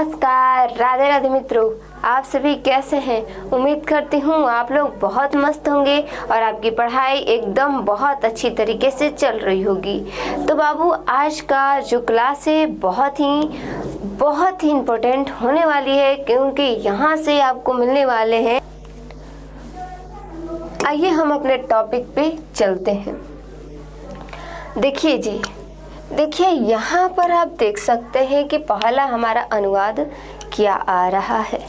नमस्कार, राधे राधे मित्रों। आप सभी कैसे हैं? उम्मीद करती हूँ आप लोग बहुत मस्त होंगे और आपकी पढ़ाई एकदम बहुत अच्छी तरीके से चल रही होगी। तो बाबू, आज का जो क्लास है बहुत ही इम्पोर्टेंट होने वाली है, क्योंकि यहाँ से आपको मिलने वाले हैं। आइए हम अपने टॉपिक पे चलते हैं। देखिए जी, देखिए यहाँ पर आप देख सकते हैं कि पहला हमारा अनुवाद क्या आ रहा है।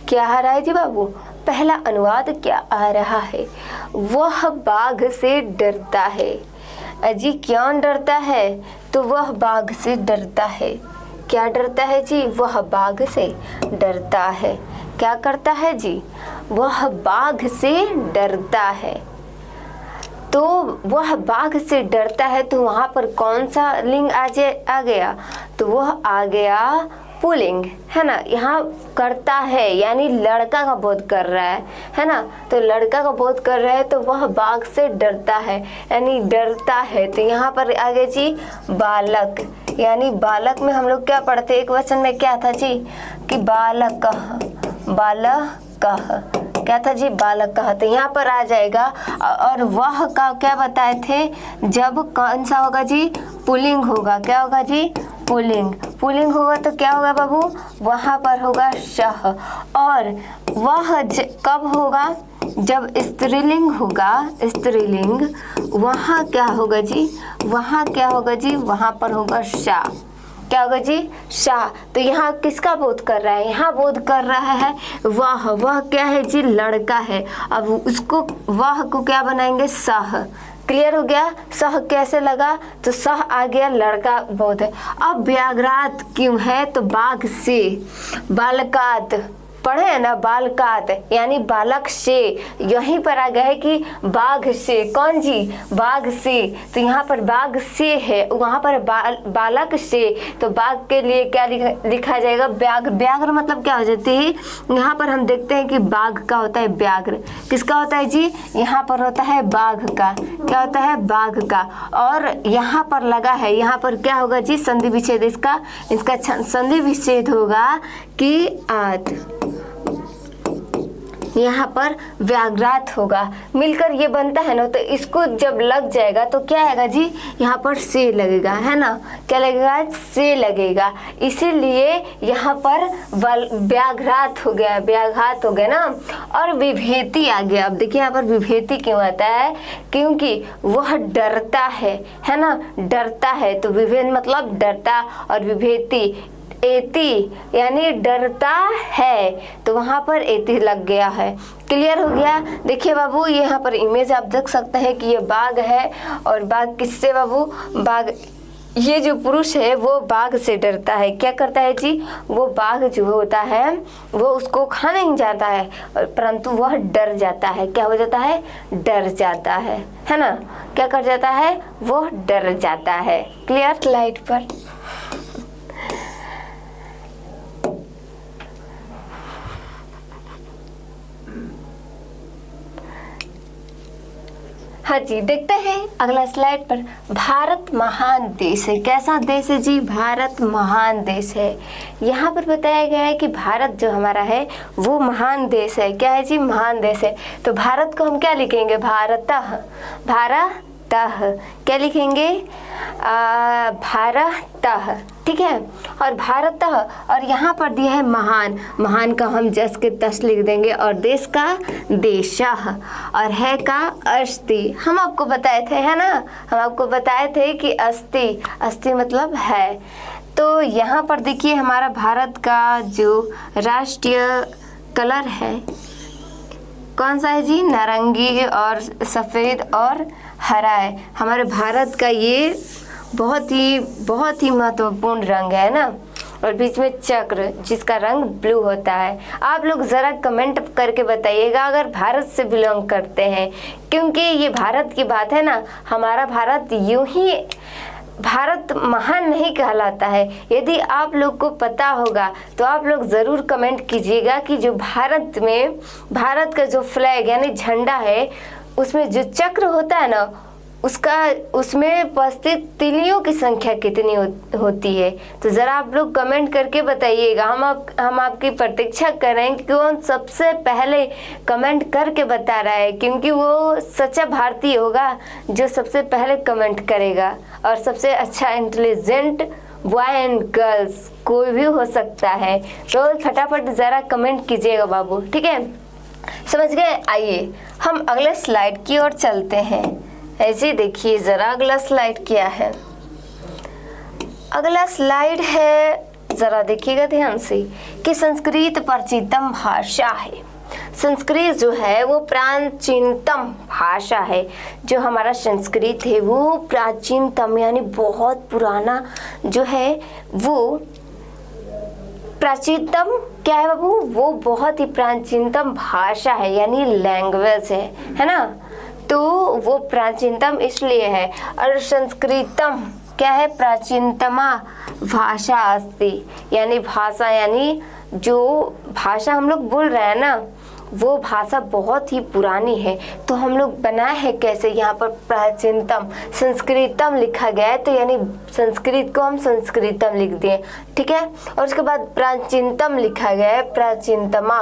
क्या आ रहा है जी बाबू? पहला अनुवाद क्या आ रहा है? वह बाघ से डरता है। अजी क्यों डरता है? तो वह बाघ से डरता है। क्या डरता है जी? वह बाघ से डरता है। क्या करता है जी? वह बाघ से डरता है। तो वह बाघ से डरता है, तो वहाँ पर कौन सा लिंग आ गया? तो वह आ गया पुल्लिंग, है ना। यहाँ करता है यानी लड़का का बोध कर रहा है ना। तो लड़का का बोध कर रहा है, तो वह बाघ से डरता है यानी डरता है। तो यहाँ पर आ गया जी बालक, यानी बालक में हम लोग क्या पढ़ते, एक वचन में क्या था जी कि बालक क्या था जी? बालक कहा। तो यहाँ पर आ जाएगा। और वह का क्या बताए थे? जब कौन सा होगा जी? पुल्लिंग होगा। क्या होगा जी? पुल्लिंग होगा तो क्या होगा बाबू? वहाँ पर होगा शह। और वह कब होगा? जब स्त्रीलिंग होगा, स्त्रीलिंग, वहाँ क्या होगा जी? वहाँ क्या होगा जी? वहाँ पर होगा शा। क्या होगा जी? शाह। तो यहाँ किसका बोध कर रहा है? यहाँ बोध कर रहा है वह क्या है जी? लड़का है। अब उसको वह को क्या बनाएंगे? सह। क्लियर हो गया? सह कैसे लगा? तो सह आ गया लड़का बोध है। अब व्याघ्रात क्यों है? तो बाघ से। बालकात पढ़े है ना, बालकात यानी बालक से। यहीं पर आ गया है कि बाघ से। कौन जी? बाघ से। तो यहाँ पर बाघ से है, वहाँ पर बालक से। तो बाघ के लिए क्या लिखा जाएगा? व्याघ्र। व्याघ्र मतलब क्या हो जाती है? यहाँ पर हम देखते हैं कि बाघ का होता है व्याघ्र। किसका होता है जी? यहाँ पर होता है बाघ का। क्या होता है? बाघ का। और यहाँ पर लगा है, यहाँ पर क्या होगा जी? संधि विच्छेद। इसका संधि विच्छेद होगा कि आत। यहाँ पर व्याघ्रात होगा। मिलकर ये बनता है ना। तो इसको जब लग जाएगा तो क्या आएगा जी? यहाँ पर से लगेगा, है ना। क्या लगेगा? से लगेगा। इसीलिए यहाँ पर व्याघ्रात हो गया, व्याघात हो गया ना। और विभेति आ गया। अब देखिए यहाँ पर विभेति क्यों आता है? क्योंकि वह डरता है ना। डरता है तो विभेद मतलब डरता, और विभेति एति यानी डरता है, तो वहां पर एति लग गया है। क्लियर हो गया? देखिए बाबू, ये यहाँ पर इमेज आप देख सकते हैं कि ये बाघ है। और बाघ किससे बाबू? बाघ, ये जो पुरुष है वो बाघ से डरता है। क्या करता है जी? वो बाघ जो होता है वो उसको खा नहीं जाता है, परंतु वह डर जाता है। क्या हो जाता है? डर जाता है ना। क्या कर जाता है? वो डर जाता है। क्लियर? स्लाइड पर हाँ जी, देखते हैं अगला स्लाइड पर। भारत महान देश है। कैसा देश है जी? भारत महान देश है। यहाँ पर बताया गया है कि भारत जो हमारा है वो महान देश है। क्या है जी? महान देश है। तो भारत को हम क्या लिखेंगे? भारतः। क्या लिखेंगे? भारतः। ठीक है। और भारतः, और यहाँ पर दिया है महान। महान का हम जस के तस लिख देंगे, और देश का देशः, और है का अस्ति। हम आपको बताए थे, है ना, हम आपको बताए थे कि अस्ति मतलब है। तो यहाँ पर देखिए हमारा भारत का जो राष्ट्रीय कलर है कौन सा है जी? नारंगी और सफ़ेद और हरा है। हमारे भारत का ये बहुत ही महत्वपूर्ण रंग है ना। और बीच में चक्र जिसका रंग ब्लू होता है। आप लोग ज़रा कमेंट करके बताइएगा अगर भारत से बिलोंग करते हैं, क्योंकि ये भारत की बात है ना। हमारा भारत यूं ही भारत महान नहीं कहलाता है। यदि आप लोग को पता होगा तो आप लोग ज़रूर कमेंट कीजिएगा कि जो भारत में भारत का जो फ्लैग यानी झंडा है उसमें जो चक्र होता है ना उसमें उपस्थित तिलियों की संख्या कितनी होती है। तो ज़रा आप लोग कमेंट करके बताइएगा। हम आपकी प्रतीक्षा कर रहे हैं कि कौन सबसे पहले कमेंट करके बता रहा है, क्योंकि वो सच्चा भारतीय होगा जो सबसे पहले कमेंट करेगा। और सबसे अच्छा इंटेलिजेंट बॉय एंड गर्ल्स कोई भी हो सकता है। तो फटाफट ज़रा कमेंट कीजिएगा बाबू, ठीक है, समझ गए। आइए हम अगले स्लाइड की ओर चलते हैं। ऐसे देखिए ज़रा अगला स्लाइड क्या है। अगला स्लाइड है, ज़रा देखिएगा ध्यान से, कि संस्कृत प्राचीनतम भाषा है। संस्कृत जो है वो प्राचीनतम भाषा है। जो हमारा संस्कृत है वो प्राचीनतम यानी बहुत पुराना जो है वो प्राचीनतम क्या है बाबू, वो बहुत ही प्राचीनतम भाषा है यानी लैंग्वेज है ना। तो वो प्राचीनतम इसलिए है। और संस्कृतम क्या है, प्राचीनतमा भाषा अस्ति, यानी भाषा यानी जो भाषा हम लोग बोल रहे हैं ना वो भाषा बहुत ही पुरानी है। तो हम लोग बनाए हैं कैसे, यहाँ पर प्राचीनतम संस्कृतम लिखा गया है, तो यानी संस्कृत को हम संस्कृतम लिख दिए, ठीक है। और उसके बाद प्राचीनतम लिखा गया है प्राचीनतमा,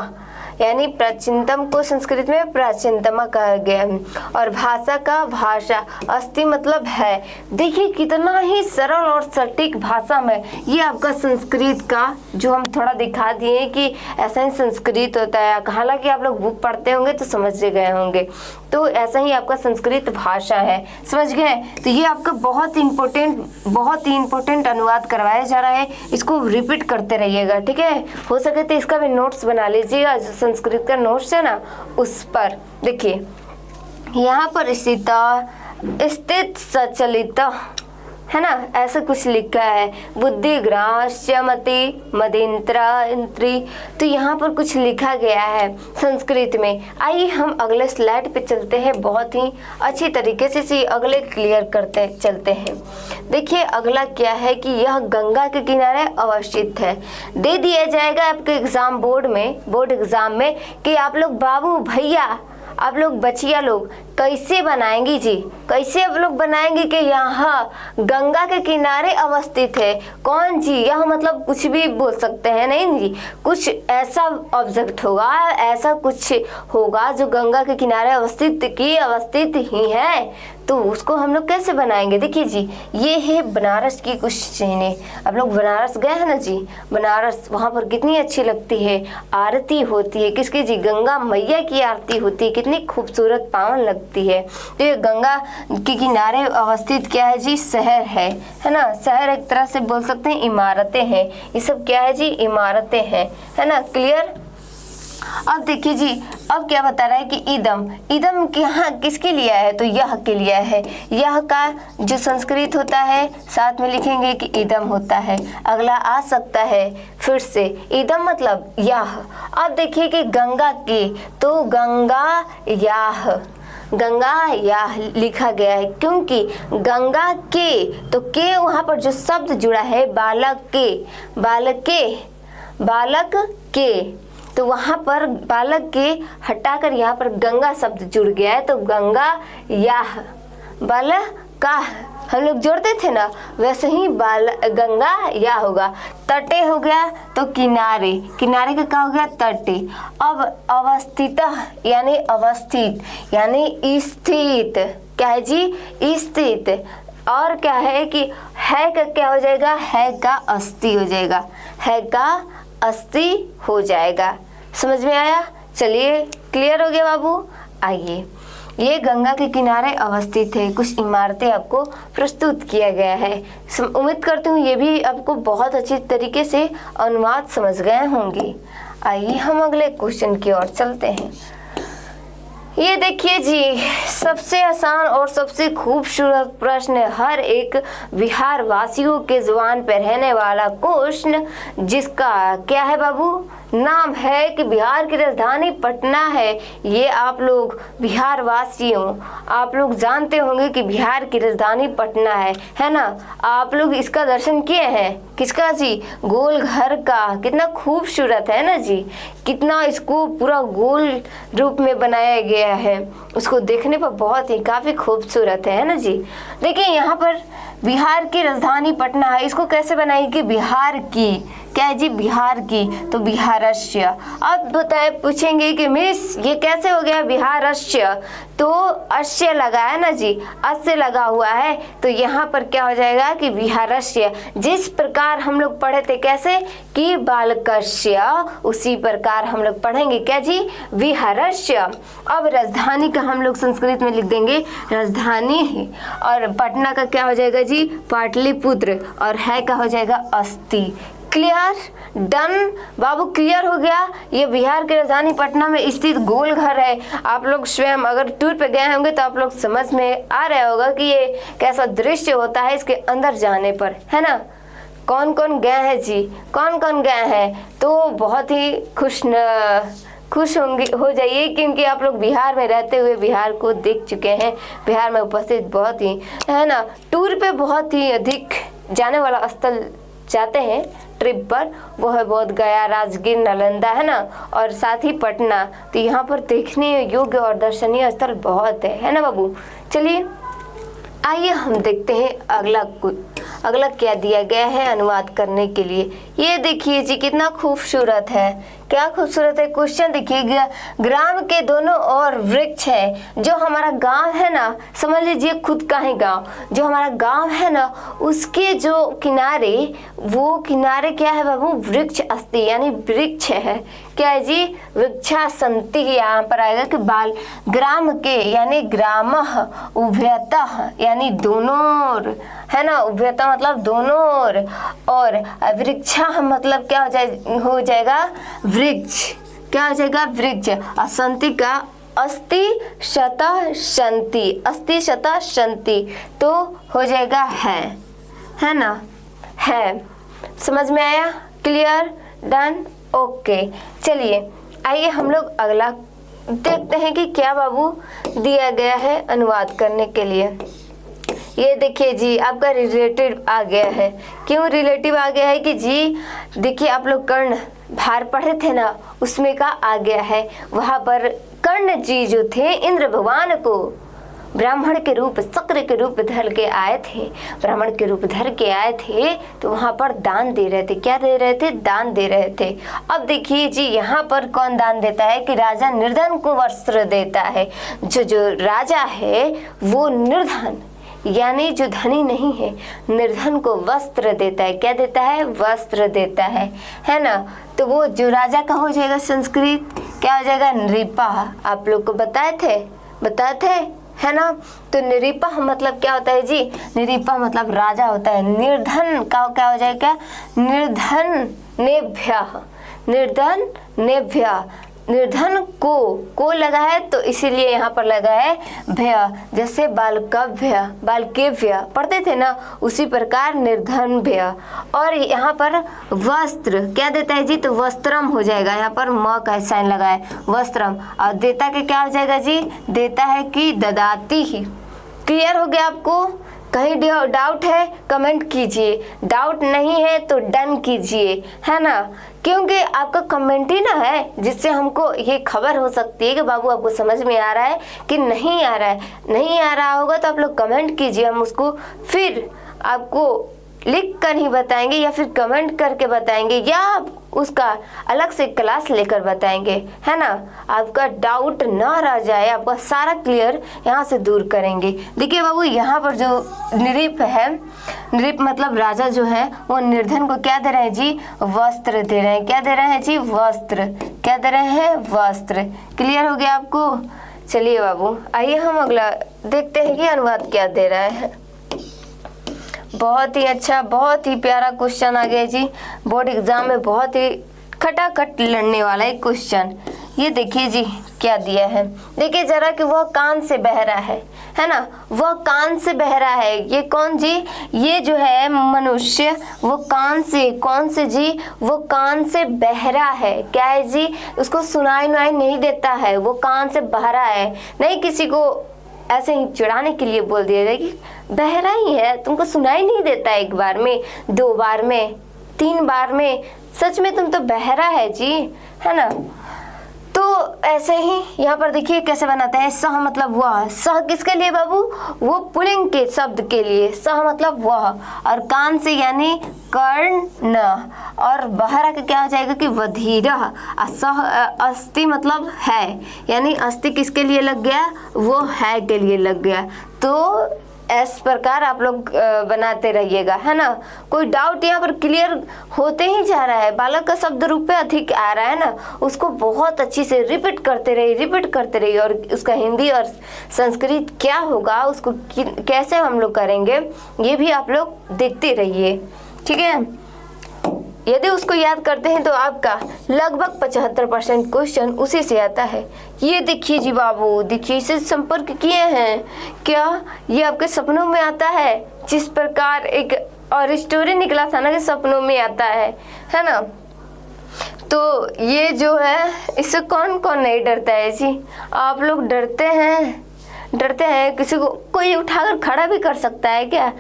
यानी प्राचीनतम को संस्कृत में प्राचीनतमा कहा गया है। और भाषा का भाषा अस्ति मतलब है। देखिए कितना ही सरल और सटीक भाषा में ये आपका संस्कृत का जो हम थोड़ा दिखा दिए कि ऐसा ही संस्कृत होता है। हालांकि आप लोग बुक पढ़ते होंगे तो समझ गए होंगे। तो ऐसा ही आपका संस्कृत भाषा है, समझ गए। तो ये आपका बहुत ही इम्पोर्टेंट अनुवाद करवाया जा रहा है। इसको रिपीट करते रहिएगा, ठीक है। हो सके तो इसका भी नोट्स बना लीजिएगा, जो संस्कृत का नोट्स है ना उस पर। देखिए यहाँ पर स्थित सचलित है ना, ऐसा कुछ लिखा है, बुद्धिग्राह्यमति मदिंत्री। तो यहाँ पर कुछ लिखा गया है संस्कृत में। आइए हम अगले स्लाइड पे चलते हैं, बहुत ही अच्छी तरीके से अगले क्लियर करते चलते हैं। देखिए अगला क्या है कि यह गंगा के किनारे अवस्थित है। दे दिया जाएगा आपके बोर्ड एग्जाम में कि आप लोग बाबू भैया आप लोग बचिया लोग कैसे बनाएंगी जी, कैसे आप लोग बनाएंगे कि यहाँ गंगा के किनारे अवस्थित है। कौन जी, यह मतलब कुछ भी बोल सकते हैं, नहीं जी, कुछ ऐसा ऑब्जेक्ट होगा, ऐसा कुछ होगा जो गंगा के किनारे अवस्थित ही है। तो उसको हम लोग कैसे बनाएंगे। देखिए जी ये है बनारस की कुछ चीज़ें। आप लोग बनारस गए हैं ना जी, बनारस वहाँ पर कितनी अच्छी लगती है, आरती होती है किसकी जी, गंगा मैया की आरती होती है, कितनी खूबसूरत पावन लगती है। तो ये गंगा के किनारे अवस्थित क्या है जी, शहर है ना। शहर एक तरह से बोल सकते हैं इमारतें हैं, ये सब क्या है जी, इमारतें हैं, है ना, क्लियर। अब देखिए जी अब क्या बता रहा है कि इदम यहाँ किसके लिए है, तो यह के लिए है। यह का जो संस्कृत होता है साथ में लिखेंगे कि इदम होता है। अगला आ सकता है फिर से, इदम मतलब यह। अब देखिए कि गंगा की, तो गंगा याह लिखा गया है, क्योंकि गंगा के, तो के वहाँ पर जो शब्द जुड़ा है बालक के, तो वहाँ पर बालक के हटाकर यहाँ पर गंगा शब्द जुड़ गया है। तो गंगा याह बालक का हम लोग जोड़ते थे ना, वैसे ही गंगा या होगा। तटे हो गया तो किनारे का क्या हो गया, तटे। अब अवस्थित यानी अवस्थित यानी स्थित, क्या है जी, स्थित। और क्या है कि है का क्या हो जाएगा, है का अस्थि हो जाएगा, है का अस्थि हो जाएगा। समझ में आया, चलिए क्लियर हो गया बाबू। आइए ये गंगा के किनारे अवस्थित है, कुछ इमारतें आपको प्रस्तुत किया गया है। उम्मीद करती हूँ ये भी आपको बहुत अच्छी तरीके से अनुवाद समझ गए होंगे। आइए हम अगले क्वेश्चन की ओर चलते हैं। ये देखिए जी सबसे आसान और सबसे खूबसूरत प्रश्न, हर एक बिहार वासियों के जुबान पर रहने वाला क्वेश्चन, जिसका क्या है बाबू, नाम है कि बिहार की राजधानी पटना है। ये आप लोग बिहार वासियों, आप लोग जानते होंगे कि बिहार की राजधानी पटना है ना। आप लोग इसका दर्शन किए हैं, किसका जी, गोल घर का। कितना खूबसूरत है ना जी, कितना इसको पूरा गोल रूप में बनाया गया है, उसको देखने पर बहुत ही काफ़ी खूबसूरत है ना जी। देखिए यहाँ पर बिहार की राजधानी पटना है, इसको कैसे बनाएगी, बिहार की, क्या है जी, बिहार की, तो बिहारस्य। अब बताए पूछेंगे कि मिस ये कैसे हो गया बिहारस्य, तो अश्य लगा है ना जी, अश्य लगा हुआ है, तो यहाँ पर क्या हो जाएगा कि बिहारस्य। जिस प्रकार हम लोग पढ़े थे कैसे कि बालकस्य, उसी प्रकार हम लोग पढ़ेंगे क्या जी, बिहारस्य। अब राजधानी का हम लोग संस्कृत में लिख देंगे राजधानी, और पटना का क्या हो जाएगा जी, पाटलिपुत्र, और है का हो जाएगा अस्थि। क्लियर, डन बाबू, क्लियर हो गया। ये बिहार की राजधानी पटना में स्थित गोल घर है। आप लोग स्वयं अगर टूर पे गए होंगे तो आप लोग समझ में आ रहा होगा कि ये कैसा दृश्य होता है इसके अंदर जाने पर, है ना। कौन कौन गए हैं जी, कौन कौन गए हैं, तो बहुत ही खुश होंगे, हो जाइए, क्योंकि आप लोग बिहार में रहते हुए बिहार को देख चुके हैं। बिहार में उपस्थित बहुत ही, है ना, टूर पे बहुत ही अधिक जाने वाला स्थल जाते हैं ट्रिप पर, वो है बोध गया, राजगीर, नालंदा, है ना, और साथ ही पटना। तो यहाँ पर देखने योग्य और दर्शनीय स्थल बहुत है ना बाबू। चलिए आइए हम देखते हैं अगला क्या दिया गया है अनुवाद करने के लिए। ये देखिए जी कितना खूबसूरत है, क्या खूबसूरत है। क्वेश्चन देखिए, ग्राम के दोनों ओर वृक्ष है। जो हमारा गांव है ना, समझ लीजिए खुद का ही गांव, जो हमारा गांव है ना उसके जो किनारे, वो किनारे क्या है बाबू, वृक्ष अस्ति, यानी वृक्ष है। क्या है जी, वृक्षासंति। यहाँ पर आएगा कि बाल ग्राम के, यानी ग्रामः उभयतः, यानी दोनों ओर, है ना, उभयतः मतलब दोनों ओर, और वृक्षा मतलब क्या हो जाएगा वृक्ष, क्या हो जाएगा वृक्ष। असंति का अस्ति शतः शंति, अस्ति शतः शंति, तो हो जाएगा है ना, है। समझ में आया, क्लियर, डन, ओके। चलिए आइए हम लोग अगला देखते हैं कि क्या बाबू दिया गया है अनुवाद करने के लिए। ये देखिए जी आपका रिलेटिव आ गया है। क्यों रिलेटिव आ गया है कि जी देखिए आप लोग कर्ण भार पढ़े थे ना, उसमें का आ गया है। वहाँ पर कर्ण जी जो थे इंद्र भगवान को ब्राह्मण के रूप, शक्र के रूप धर के आए थे, ब्राह्मण के रूप धर के आए थे, तो वहाँ पर दान दे रहे थे। क्या दे रहे थे, दान दे रहे थे। अब देखिए जी यहाँ पर कौन दान देता है कि राजा निर्धन को वस्त्र देता है। जो राजा है वो निर्धन, यानी जो धनी नहीं है, निर्धन को वस्त्र देता है। क्या देता है, वस्त्र देता है ना। तो वो जो राजा का हो जाएगा संस्कृत क्या हो जाएगा, नृपा। आप लोग को बताए थे, है ना। तो नृपा मतलब क्या होता है जी, नृपा मतलब राजा होता है। निर्धन का क्या हो जाएगा, निर्धन को लगा है, तो इसीलिए यहाँ पर लगा है भय। जैसे बालकेव्य पढ़ते थे ना, उसी प्रकार निर्धन भय। और यहाँ पर वस्त्र क्या देता है जी, तो वस्त्रम हो जाएगा। यहाँ पर म का साइन लगा है, वस्त्रम। और देता के क्या हो जाएगा जी, देता है कि ददाती ही। क्लियर हो गया आपको। कहीं डाउट है कमेंट कीजिए, डाउट नहीं है तो डन कीजिए, है ना। क्योंकि आपका कमेंट ही ना है जिससे हमको ये खबर हो सकती है कि बाबू आपको समझ में आ रहा है कि नहीं आ रहा है। नहीं आ रहा होगा तो आप लोग कमेंट कीजिए, हम उसको फिर आपको लिख कर ही बताएंगे, या फिर कमेंट करके बताएंगे, या उसका अलग से क्लास लेकर बताएंगे, है ना। आपका डाउट ना रह जाए, आपका सारा क्लियर यहाँ से दूर करेंगे। देखिए बाबू यहाँ पर जो नृप है, नृप मतलब राजा जो है, वो निर्धन को क्या दे रहे हैं जी, वस्त्र दे रहे हैं। क्या दे रहे हैं जी, वस्त्र। क्या दे रहे हैं, वस्त्र। क्लियर हो गया आपको। चलिए बाबू आइए हम अगला देखते हैं कि अनुवाद क्या दे रहा है। बहुत ही अच्छा, बहुत ही प्यारा क्वेश्चन आ गया जी। बोर्ड एग्जाम में बहुत ही खटाखट लड़ने वाला एक क्वेश्चन। ये देखिए जी क्या दिया है, देखिए जरा कि वह कान से बहरा है। है ना, वह कान से बहरा है। ये कौन जी, ये जो है मनुष्य, वो कान से, कौन से जी, वो कान से बहरा है। क्या है जी, उसको सुनाई नहीं देता है, वो कान से बहरा है। नहीं किसी को ऐसे ही चिढ़ाने के लिए बोल दिया जाए कि बहरा ही है, तुमको सुनाई नहीं देता, एक बार में, 2 बार में, 3 बार में, सच में तुम तो बहरा है जी, है ना। तो ऐसे ही यहाँ पर देखिए कैसे बनाते हैं। सह मतलब वह, सह किसके लिए बाबू, वो पुल्लिंग के शब्द के लिए, सह मतलब वह, और कान से यानी कर्ण, और बहरा का क्या हो जाएगा कि बधिरा। सह अस्थि मतलब है, यानी अस्थि किसके लिए लग गया, वो है के लिए लग गया। तो इस प्रकार आप लोग बनाते रहिएगा, है ना। कोई डाउट यहाँ पर क्लियर होते ही जा रहा है। बालक का शब्द रूप पे अधिक आ रहा है ना, उसको बहुत अच्छी से रिपीट करते रहिए, और उसका हिंदी और संस्कृत क्या होगा, उसको कैसे हम लोग करेंगे, ये भी आप लोग देखते रहिए, ठीक है। यदि उसको याद करते हैं तो आपका लगभग 75% क्वेश्चन उसी से आता है। ये देखिए जी बाबू, देखिए इसे संपर्क किए हैं क्या, ये आपके सपनों में आता है। जिस प्रकार एक और स्टोरी निकला था ना कि सपनों में आता है ना। तो ये जो है, इससे कौन कौन नहीं डरता है जी, आप लोग डरते हैं। किसी को कोई उठाकर खड़ा भी कर सकता है क्या?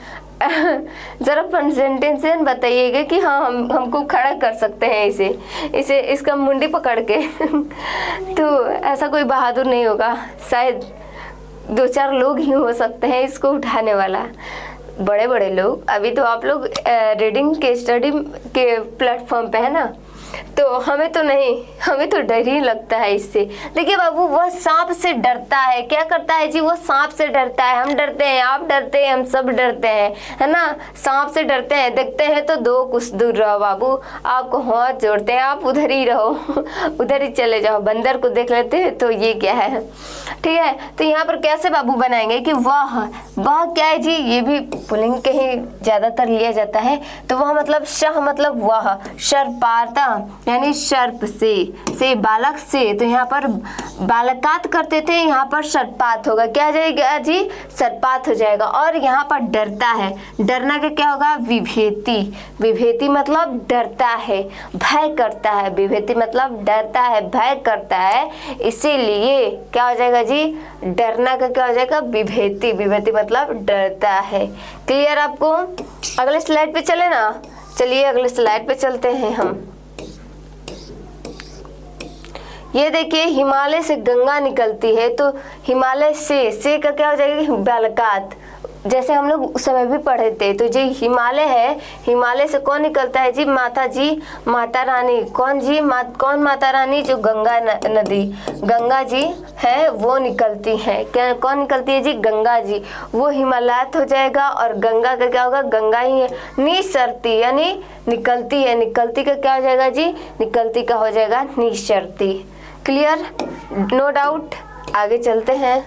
जरा प्रेजेंटेशन बताइएगा कि हाँ हमको खड़ा कर सकते हैं इसे इसका मुंडी पकड़ के। तो ऐसा कोई बहादुर नहीं होगा, शायद 2-4 लोग ही हो सकते हैं इसको उठाने वाला, बड़े लोग। अभी तो आप लोग रीडिंग के स्टडी के प्लेटफॉर्म पे है ना, तो हमें तो नहीं, हमें तो डर ही लगता है इससे। देखिए बाबू, वह सांप से डरता है। क्या करता है जी, वो सांप से डरता है। हम डरते हैं, आप डरते हैं, हम सब डरते हैं, है ना। सांप से डरते हैं, देखते हैं तो 2 कुछ दूर रहो बाबू, आपको हाथ जोड़ते हैं, आप उधर ही रहो, उधर ही चले जाओ। बंदर को देख लेते हैं तो ये क्या है, ठीक है। तो यहाँ पर कैसे बाबू बनाएंगे कि वह क्या है जी, ये भी पुल्लिंग के ही ज्यादातर लिया जाता है। तो वह मतलब शह मतलब वह, शर्पाता यानी सर्प से बालक से, तो यहाँ पर बालकात करते थे, यहाँ पर सर्पात होगा। क्या हो जाएगा जी, सर्पात हो जाएगा। और यहाँ पर डरता है, डरना का क्या होगा, विभेति मतलब डरता है, भय करता है। विभेति मतलब डरता है, भय करता है, इसीलिए क्या हो जाएगा जी, डरना का क्या हो जाएगा, विभेति मतलब डरता है। क्लियर आपको? अगले स्लाइड पे चले ना, चलिए अगले स्लाइड पे चलते हैं हम। ये देखिए, हिमालय से गंगा निकलती है, तो हिमालय से का क्या हो जाएगा, बालकात। जैसे हम लोग उस समय भी पढ़े थे, तो जी हिमालय है, हिमालय से कौन निकलता है जी, माता रानी। कौन जी, कौन माता रानी, जो गंगा नदी, गंगा जी है वो निकलती है। क्या कौन निकलती है जी, गंगा जी। वो हिमालयात हो जाएगा, और गंगा का क्या होगा, गंगा ही है। निसरती यानी निकलती है, निकलती का क्या हो जाएगा जी, निकलती का हो जाएगा निसरती। Clear, no doubt. आगे चलते हैं।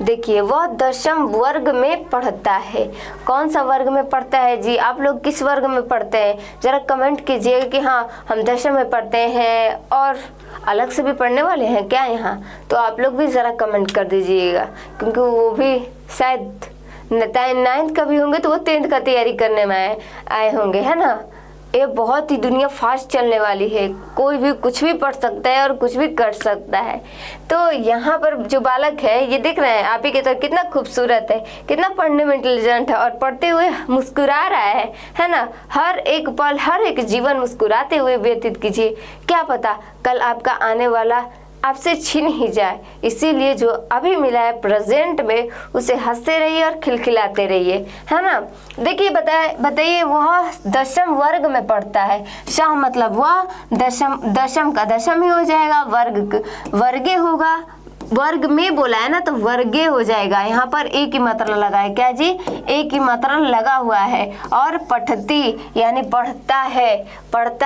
देखिए, वह 10वीं वर्ग में पढ़ता है। कौन सा वर्ग में पढ़ता है जी, आप लोग किस वर्ग में पढ़ते हैं, जरा कमेंट कीजिएगा कि हाँ हम 10वीं में पढ़ते हैं, और अलग से भी पढ़ने वाले हैं क्या यहाँ, तो आप लोग भी ज़रा कमेंट कर दीजिएगा, क्योंकि वो भी शायद 9th का भी होंगे तो वो 10th का तैयारी करने में आए होंगे, है ना। ये बहुत ही दुनिया फास्ट चलने वाली है, कोई भी कुछ भी पढ़ सकता है और कुछ भी कर सकता है। तो यहाँ पर जो बालक है, ये देख रहे हैं आप ही के, तो कितना खूबसूरत है, कितना पढ़ने में इंटेलिजेंट है, और पढ़ते हुए मुस्कुरा रहा है ना। हर एक पल, हर एक जीवन मुस्कुराते हुए व्यतीत कीजिए, क्या पता कल आपका आने वाला आपसे छीन ही जाए। इसीलिए जो अभी मिला है प्रेजेंट में, उसे हंसते रहिए और खिलखिलाते रहिए, है ना। देखिए, बताइए, वह 10वीं वर्ग में पढ़ता है। शाह मतलब वह, दशम का दशम ही हो जाएगा, वर्गे होगा, वर्ग में बोला है ना, तो वर्गे हो जाएगा। यहाँ पर एक ही मात्रा लगा है, क्या जी, एक ही मात्रा लगा हुआ है। और पठती यानी पढ़ता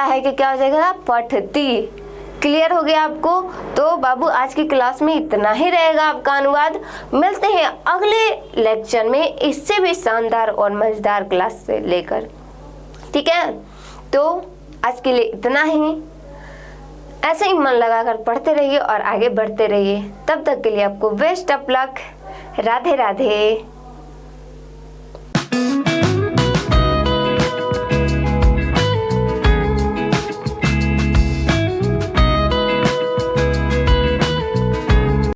है कि क्या हो जाएगा, पठती। क्लियर हो गया आपको? तो बाबू, आज की क्लास में इतना ही रहेगा आपका अनुवाद। मिलते हैं अगले लेक्चर में इससे भी शानदार और मजेदार क्लास से लेकर, ठीक है। तो आज के लिए इतना ही। ऐसे ही मन लगाकर पढ़ते रहिए और आगे बढ़ते रहिए। तब तक के लिए आपको best of luck. Radhe Radhe.